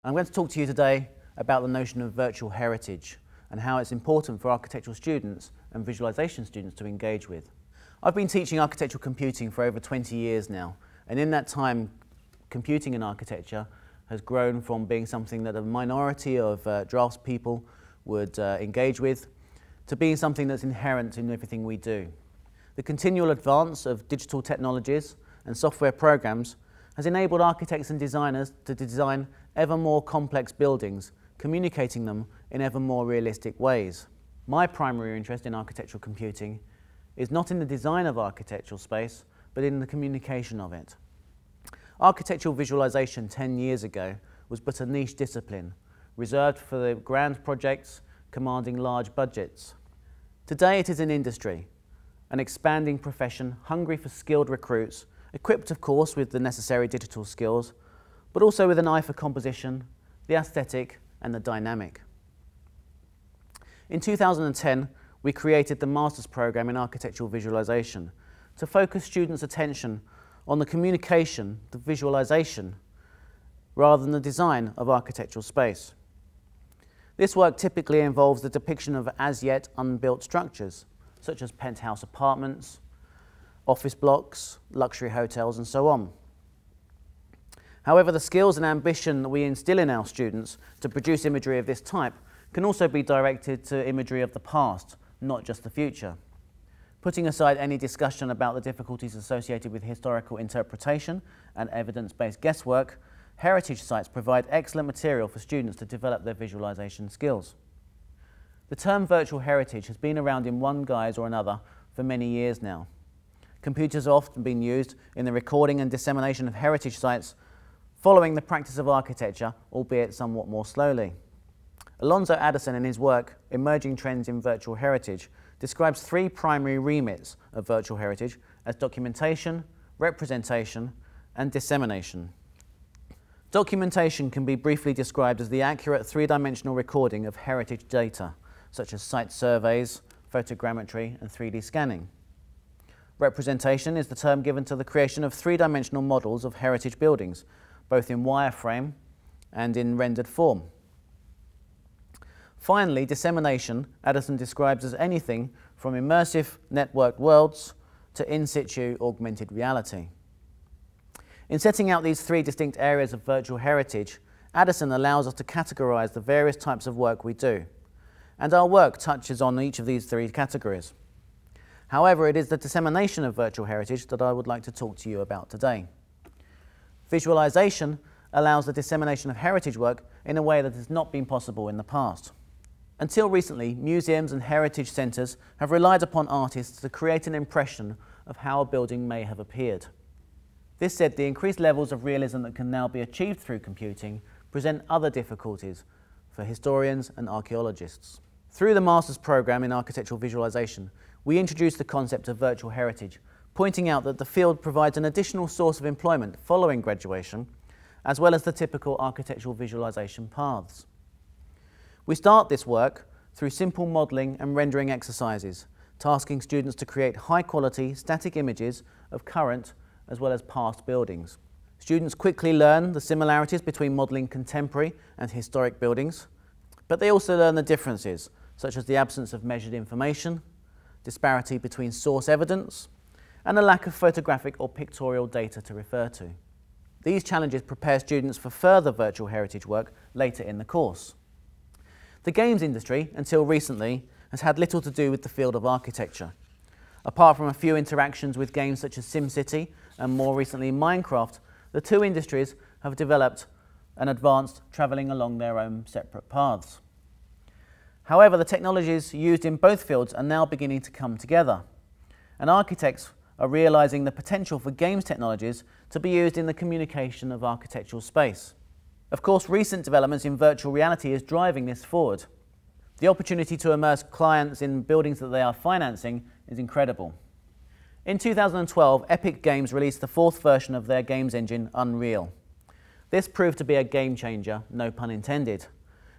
I'm going to talk to you today about the notion of virtual heritage and how it's important for architectural students and visualization students to engage with. I've been teaching architectural computing for over 20 years now, and in that time computing in architecture has grown from being something that a minority of draftspeople would engage with to being something that's inherent in everything we do. The continual advance of digital technologies and software programs has enabled architects and designers to design ever more complex buildings, communicating them in ever more realistic ways. My primary interest in architectural computing is not in the design of architectural space, but in the communication of it. Architectural visualization 10 years ago was but a niche discipline, reserved for the grand projects commanding large budgets. Today it is an industry, an expanding profession hungry for skilled recruits, equipped of course with the necessary digital skills, but also with an eye for composition, the aesthetic and the dynamic. In 2010, we created the Master's Programme in Architectural Visualization to focus students' attention on the communication, the visualization, rather than the design of architectural space. This work typically involves the depiction of as-yet unbuilt structures, such as penthouse apartments, office blocks, luxury hotels, and so on. However, the skills and ambition that we instill in our students to produce imagery of this type can also be directed to imagery of the past, not just the future. Putting aside any discussion about the difficulties associated with historical interpretation and evidence-based guesswork, heritage sites provide excellent material for students to develop their visualization skills. The term virtual heritage has been around in one guise or another for many years now. Computers have often been used in the recording and dissemination of heritage sites following the practice of architecture, albeit somewhat more slowly. Alonzo Addison, in his work, Emerging Trends in Virtual Heritage, describes three primary remits of virtual heritage as documentation, representation, and dissemination. Documentation can be briefly described as the accurate three-dimensional recording of heritage data, such as site surveys, photogrammetry, and 3D scanning. Representation is the term given to the creation of three-dimensional models of heritage buildings, both in wireframe and in rendered form. Finally, dissemination, Addison describes as anything from immersive networked worlds to in situ augmented reality. In setting out these three distinct areas of virtual heritage, Addison allows us to categorize the various types of work we do, and our work touches on each of these three categories. However, it is the dissemination of virtual heritage that I would like to talk to you about today. Visualization allows the dissemination of heritage work in a way that has not been possible in the past. Until recently, museums and heritage centres have relied upon artists to create an impression of how a building may have appeared. This said, the increased levels of realism that can now be achieved through computing present other difficulties for historians and archaeologists. Through the Master's Programme in Architectural Visualization, we introduced the concept of virtual heritage, pointing out that the field provides an additional source of employment following graduation, as well as the typical architectural visualization paths. We start this work through simple modelling and rendering exercises, tasking students to create high-quality static images of current as well as past buildings. Students quickly learn the similarities between modelling contemporary and historic buildings, but they also learn the differences, such as the absence of measured information, disparity between source evidence, and a lack of photographic or pictorial data to refer to. These challenges prepare students for further virtual heritage work later in the course. The games industry, until recently, has had little to do with the field of architecture. Apart from a few interactions with games such as SimCity and more recently Minecraft, the two industries have developed and advanced, travelling along their own separate paths. However, the technologies used in both fields are now beginning to come together, and architects are realising the potential for games technologies to be used in the communication of architectural space. Of course, recent developments in virtual reality is driving this forward. The opportunity to immerse clients in buildings that they are financing is incredible. In 2012, Epic Games released the fourth version of their games engine, Unreal. This proved to be a game changer, no pun intended,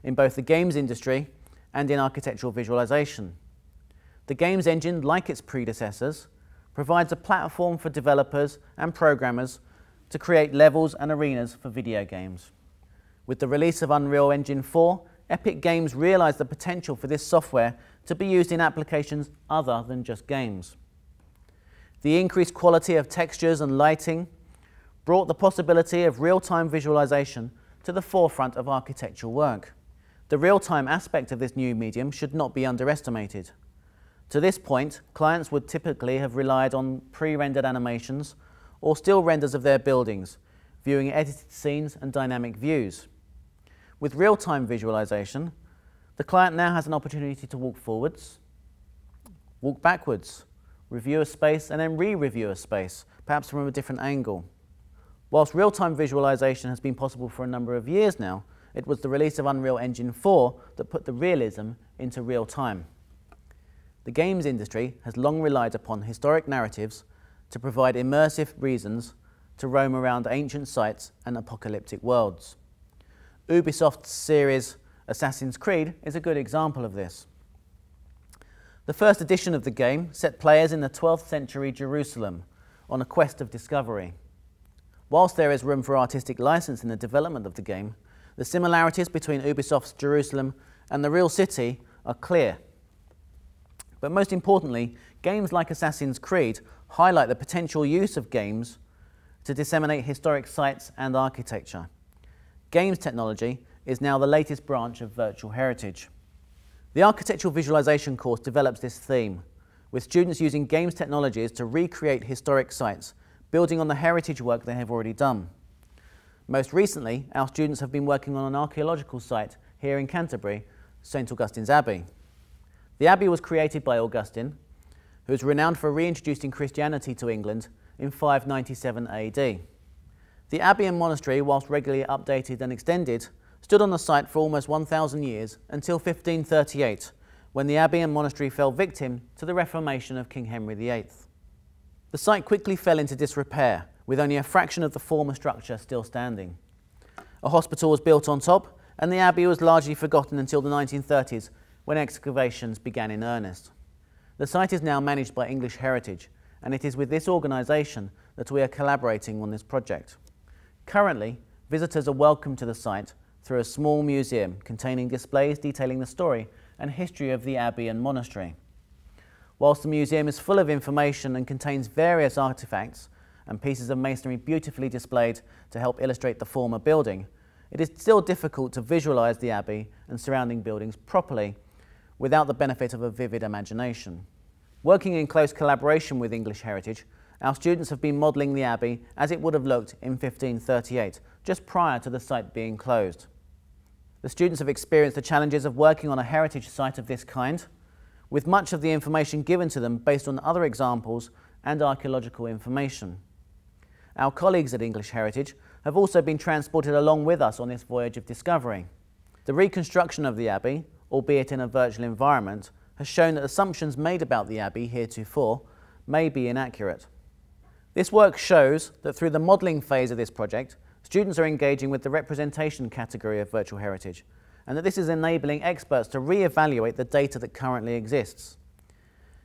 in both the games industry and in architectural visualization. The games engine, like its predecessors, provides a platform for developers and programmers to create levels and arenas for video games. With the release of Unreal Engine 4, Epic Games realised the potential for this software to be used in applications other than just games. The increased quality of textures and lighting brought the possibility of real-time visualization to the forefront of architectural work. The real-time aspect of this new medium should not be underestimated. To this point, clients would typically have relied on pre-rendered animations or still renders of their buildings, viewing edited scenes and dynamic views. With real-time visualization, the client now has an opportunity to walk forwards, walk backwards, review a space and then re-review a space, perhaps from a different angle. Whilst real-time visualization has been possible for a number of years now, it was the release of Unreal Engine 4 that put the realism into real time. The games industry has long relied upon historic narratives to provide immersive reasons to roam around ancient sites and apocalyptic worlds. Ubisoft's series Assassin's Creed is a good example of this. The first edition of the game set players in the 12th century Jerusalem on a quest of discovery. Whilst there is room for artistic license in the development of the game, the similarities between Ubisoft's Jerusalem and the real city are clear. But most importantly, games like Assassin's Creed highlight the potential use of games to disseminate historic sites and architecture. Games technology is now the latest branch of virtual heritage. The Architectural Visualization course develops this theme, with students using games technologies to recreate historic sites, building on the heritage work they have already done. Most recently, our students have been working on an archaeological site here in Canterbury, St Augustine's Abbey. The abbey was created by Augustine, who is renowned for reintroducing Christianity to England in 597 AD. The abbey and monastery, whilst regularly updated and extended, stood on the site for almost 1,000 years until 1538, when the abbey and monastery fell victim to the Reformation of King Henry VIII. The site quickly fell into disrepair, with only a fraction of the former structure still standing. A hospital was built on top, and the abbey was largely forgotten until the 1930s, when excavations began in earnest. The site is now managed by English Heritage, and it is with this organisation that we are collaborating on this project. Currently, visitors are welcome to the site through a small museum containing displays detailing the story and history of the abbey and monastery. Whilst the museum is full of information and contains various artefacts and pieces of masonry beautifully displayed to help illustrate the former building, it is still difficult to visualise the abbey and surrounding buildings properly without the benefit of a vivid imagination. Working in close collaboration with English Heritage, our students have been modelling the abbey as it would have looked in 1538, just prior to the site being closed. The students have experienced the challenges of working on a heritage site of this kind, with much of the information given to them based on other examples and archaeological information. Our colleagues at English Heritage have also been transported along with us on this voyage of discovery. The reconstruction of the abbey, albeit in a virtual environment, has shown that assumptions made about the abbey heretofore may be inaccurate. This work shows that through the modelling phase of this project, students are engaging with the representation category of virtual heritage, and that this is enabling experts to re-evaluate the data that currently exists.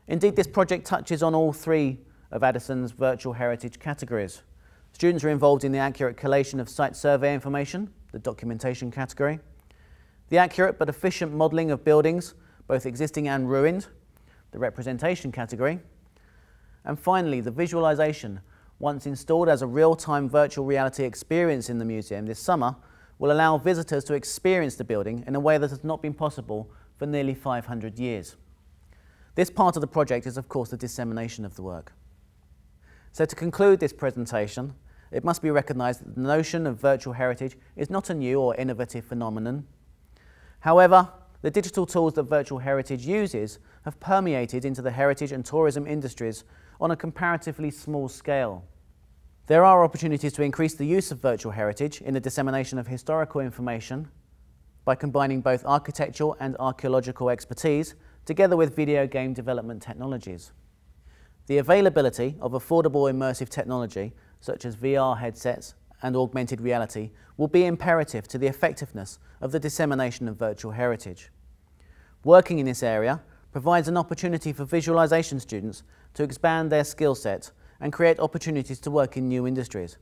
Indeed, this project touches on all three of Addison's virtual heritage categories. Students are involved in the accurate collation of site survey information, the documentation category, the accurate but efficient modelling of buildings, both existing and ruined, the representation category, and finally the visualisation, once installed as a real-time virtual reality experience in the museum this summer, will allow visitors to experience the building in a way that has not been possible for nearly 500 years. This part of the project is of course the dissemination of the work. So to conclude this presentation, it must be recognised that the notion of virtual heritage is not a new or innovative phenomenon. However, the digital tools that virtual heritage uses have permeated into the heritage and tourism industries on a comparatively small scale. There are opportunities to increase the use of virtual heritage in the dissemination of historical information by combining both architectural and archaeological expertise together with video game development technologies. The availability of affordable immersive technology such as VR headsets and augmented reality will be imperative to the effectiveness of the dissemination of virtual heritage. Working in this area provides an opportunity for visualization students to expand their skill set and create opportunities to work in new industries.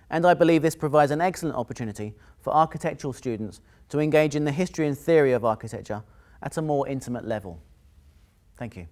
and I believe this provides an excellent opportunity for architectural students to engage in the history and theory of architecture at a more intimate level. Thank you.